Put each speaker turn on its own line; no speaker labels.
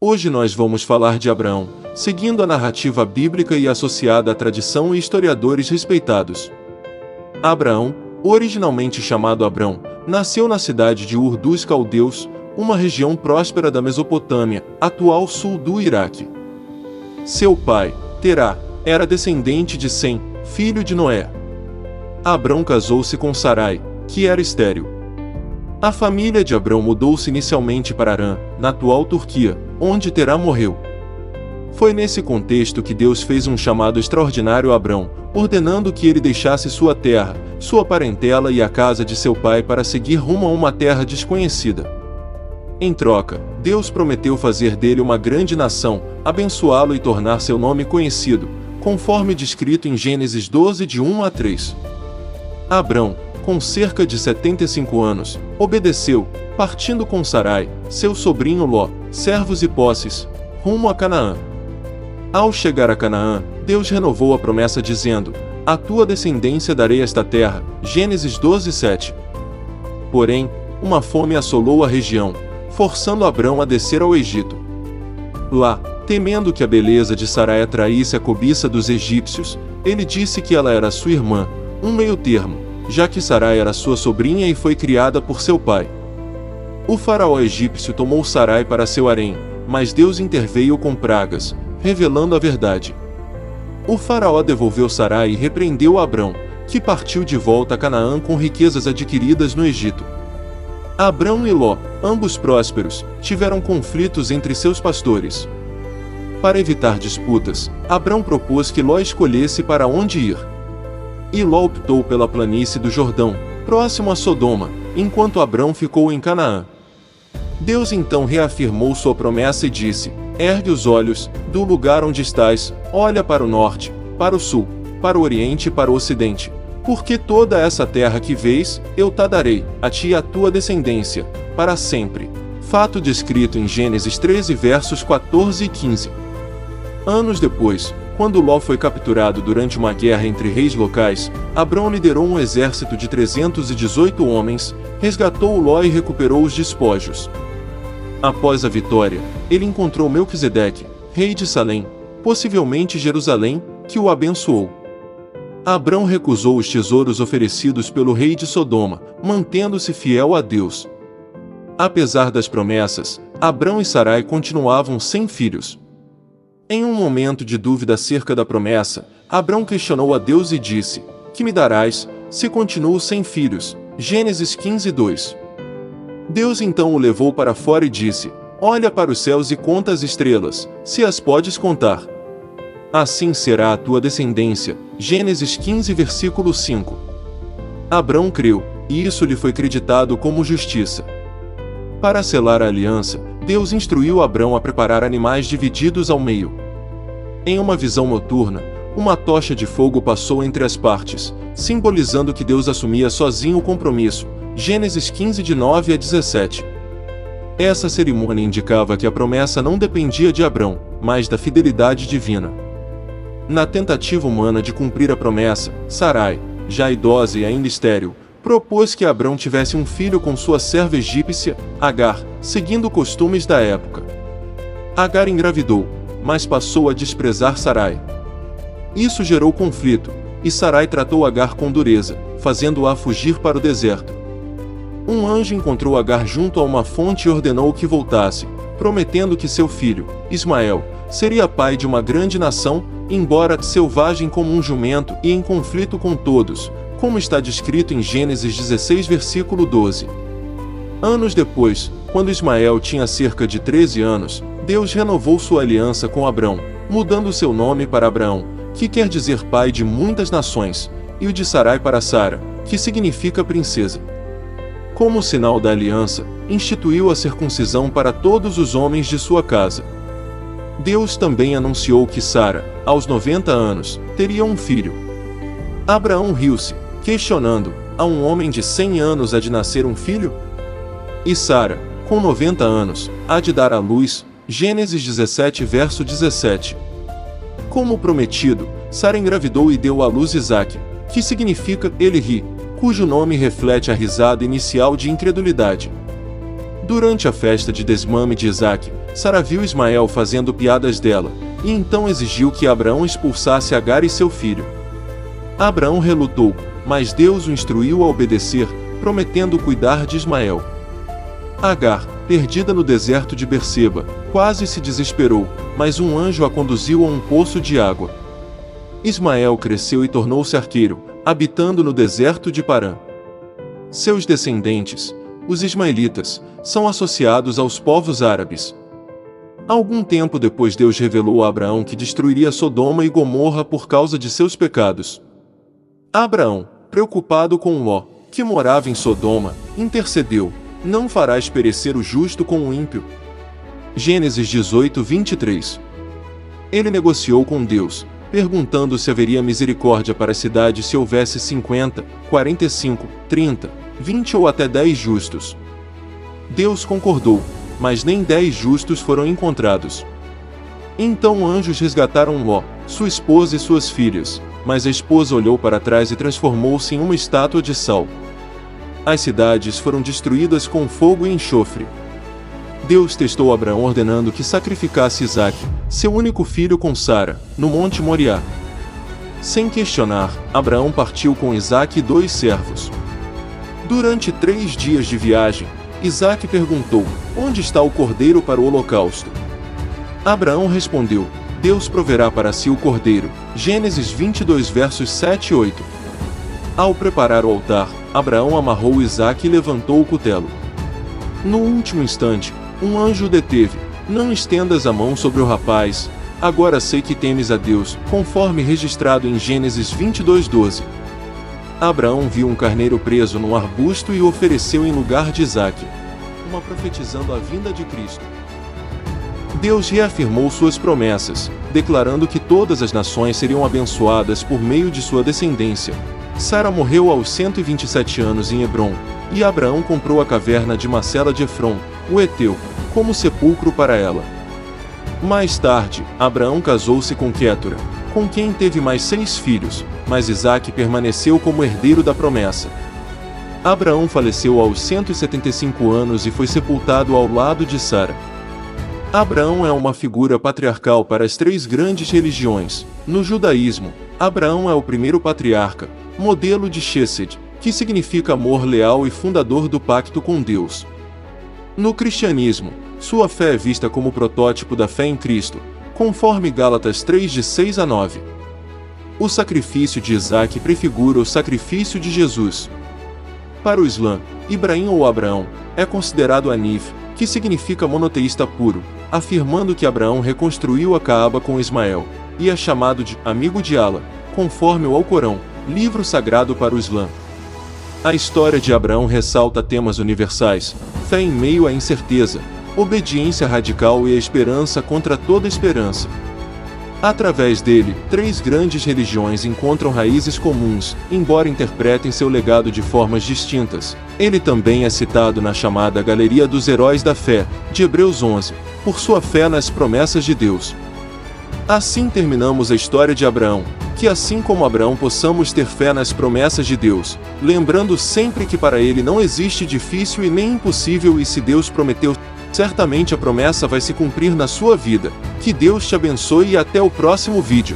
Hoje nós vamos falar de Abraão, seguindo a narrativa bíblica e associada à tradição e historiadores respeitados. Abraão, originalmente chamado Abrão, nasceu na cidade de Ur dos Caldeus, uma região próspera da Mesopotâmia, atual sul do Iraque. Seu pai, Terá, era descendente de Sem, filho de Noé. Abrão casou-se com Sarai, que era estéril. A família de Abrão mudou-se inicialmente para Harã, na atual Turquia, onde Terá morreu. Foi nesse contexto que Deus fez um chamado extraordinário a Abrão, ordenando que ele deixasse sua terra, sua parentela e a casa de seu pai para seguir rumo a uma terra desconhecida. Em troca, Deus prometeu fazer dele uma grande nação, abençoá-lo e tornar seu nome conhecido, conforme descrito em Gênesis 12 de 1 a 3. Abrão, com cerca de 75 anos, obedeceu, partindo com Sarai, seu sobrinho Ló, servos e posses, rumo a Canaã. Ao chegar a Canaã, Deus renovou a promessa dizendo: "A tua descendência darei esta terra", Gênesis 12, 7. Porém, uma fome assolou a região, forçando Abrão a descer ao Egito. Lá, temendo que a beleza de Sarai atraísse a cobiça dos egípcios, ele disse que ela era sua irmã, um meio-termo, já que Sarai era sua sobrinha e foi criada por seu pai. O faraó egípcio tomou Sarai para seu harém, mas Deus interveio com pragas, revelando a verdade. O faraó devolveu Sarai e repreendeu Abrão, que partiu de volta a Canaã com riquezas adquiridas no Egito. Abrão e Ló, ambos prósperos, tiveram conflitos entre seus pastores. Para evitar disputas, Abrão propôs que Ló escolhesse para onde ir. E Ló optou pela planície do Jordão, próximo a Sodoma, enquanto Abrão ficou em Canaã. Deus então reafirmou sua promessa e disse: "Ergue os olhos, do lugar onde estás, olha para o norte, para o sul, para o oriente e para o ocidente, porque toda essa terra que vês, eu te darei, a ti e à tua descendência, para sempre." Fato descrito em Gênesis 13 versos 14 e 15. Anos depois, quando Ló foi capturado durante uma guerra entre reis locais, Abrão liderou um exército de 318 homens, resgatou Ló e recuperou os despojos. Após a vitória, ele encontrou Melquisedeque, rei de Salém, possivelmente Jerusalém, que o abençoou. Abrão recusou os tesouros oferecidos pelo rei de Sodoma, mantendo-se fiel a Deus. Apesar das promessas, Abrão e Sarai continuavam sem filhos. Em um momento de dúvida acerca da promessa, Abrão questionou a Deus e disse: "Que me darás, se continuo sem filhos?" Gênesis 15, 2. Deus então o levou para fora e disse: "Olha para os céus e conta as estrelas, se as podes contar. Assim será a tua descendência." Gênesis 15, versículo 5. Abrão creu, e isso lhe foi creditado como justiça. Para selar a aliança, Deus instruiu Abrão a preparar animais divididos ao meio. Em uma visão noturna, uma tocha de fogo passou entre as partes, simbolizando que Deus assumia sozinho o compromisso. Gênesis 15 de 9 a 17. Essa cerimônia indicava que a promessa não dependia de Abrão, mas da fidelidade divina. Na tentativa humana de cumprir a promessa, Sarai, já idosa e ainda estéril, propôs que Abrão tivesse um filho com sua serva egípcia, Agar, seguindo costumes da época. Agar engravidou, mas passou a desprezar Sarai. Isso gerou conflito, e Sarai tratou Agar com dureza, fazendo-a fugir para o deserto. Um anjo encontrou Agar junto a uma fonte e ordenou que voltasse, prometendo que seu filho, Ismael, seria pai de uma grande nação, embora selvagem como um jumento e em conflito com todos, como está descrito em Gênesis 16, versículo 12. Anos depois, quando Ismael tinha cerca de 13 anos, Deus renovou sua aliança com Abrão, mudando seu nome para Abraão, que quer dizer pai de muitas nações, e o de Sarai para Sara, que significa princesa. Como sinal da aliança, instituiu a circuncisão para todos os homens de sua casa. Deus também anunciou que Sara, aos 90 anos, teria um filho. Abraão riu-se, questionando: "A um homem de 100 anos há de nascer um filho? E Sara, com 90 anos, há de dar à luz?" Gênesis 17, verso 17. Como prometido, Sara engravidou e deu à luz Isaque, que significa "ele ri", cujo nome reflete a risada inicial de incredulidade. Durante a festa de desmame de Isaque, Sara viu Ismael fazendo piadas dela, e então exigiu que Abraão expulsasse Agar e seu filho. Abraão relutou, mas Deus o instruiu a obedecer, prometendo cuidar de Ismael. Agar, perdida no deserto de Berseba, quase se desesperou, mas um anjo a conduziu a um poço de água. Ismael cresceu e tornou-se arqueiro, habitando no deserto de Parã. Seus descendentes, os ismaelitas, são associados aos povos árabes. Algum tempo depois Deus revelou a Abraão que destruiria Sodoma e Gomorra por causa de seus pecados. Abraão, preocupado com Ló, que morava em Sodoma, intercedeu: não farás perecer o justo com o ímpio. Gênesis 18, 23. Ele negociou com Deus, perguntando se haveria misericórdia para a cidade se houvesse 50, 45, 30, 20 ou até 10 justos. Deus concordou, mas nem 10 justos foram encontrados. Então anjos resgataram Ló, sua esposa e suas filhas, mas a esposa olhou para trás e transformou-se em uma estátua de sal. As cidades foram destruídas com fogo e enxofre. Deus testou Abraão ordenando que sacrificasse Isaque, seu único filho, com Sara, no Monte Moriá. Sem questionar, Abraão partiu com Isaque e 2 servos. Durante 3 dias de viagem, Isaque perguntou: onde está o cordeiro para o holocausto? Abraão respondeu: Deus proverá para si o cordeiro. Gênesis 22 versos 7 e 8. Ao preparar o altar, Abraão amarrou Isaque e levantou o cutelo. No último instante, um anjo o deteve: não estendas a mão sobre o rapaz, agora sei que temes a Deus, conforme registrado em Gênesis 22:12. Abraão viu um carneiro preso num arbusto e o ofereceu em lugar de Isaque, profetizando a vinda de Cristo. Deus reafirmou suas promessas, declarando que todas as nações seriam abençoadas por meio de sua descendência. Sara morreu aos 127 anos em Hebrom, e Abraão comprou a caverna de Macela de Efrom, o Heteu, como sepulcro para ela. Mais tarde, Abraão casou-se com Quétura, com quem teve mais 6 filhos, mas Isaque permaneceu como herdeiro da promessa. Abraão faleceu aos 175 anos e foi sepultado ao lado de Sara. Abraão é uma figura patriarcal para as 3 grandes religiões. No judaísmo, Abraão é o primeiro patriarca, modelo de Chesed, que significa amor leal e fundador do pacto com Deus. No cristianismo, sua fé é vista como protótipo da fé em Cristo, conforme Gálatas 3 de 6 a 9. O sacrifício de Isaque prefigura o sacrifício de Jesus. Para o Islã, Ibrahim ou Abraão é considerado Hanif, que significa monoteísta puro, afirmando que Abraão reconstruiu a Caaba com Ismael, e é chamado de amigo de Allah, conforme o Alcorão, livro sagrado para o Islã. A história de Abraão ressalta temas universais: fé em meio à incerteza, obediência radical e a esperança contra toda esperança. Através dele, 3 grandes religiões encontram raízes comuns, embora interpretem seu legado de formas distintas. Ele também é citado na chamada Galeria dos Heróis da Fé, de Hebreus 11, por sua fé nas promessas de Deus. Assim terminamos a história de Abraão, que assim como Abraão possamos ter fé nas promessas de Deus, lembrando sempre que para ele não existe difícil e nem impossível, e se Deus prometeu, certamente a promessa vai se cumprir na sua vida. Que Deus te abençoe e até o próximo vídeo.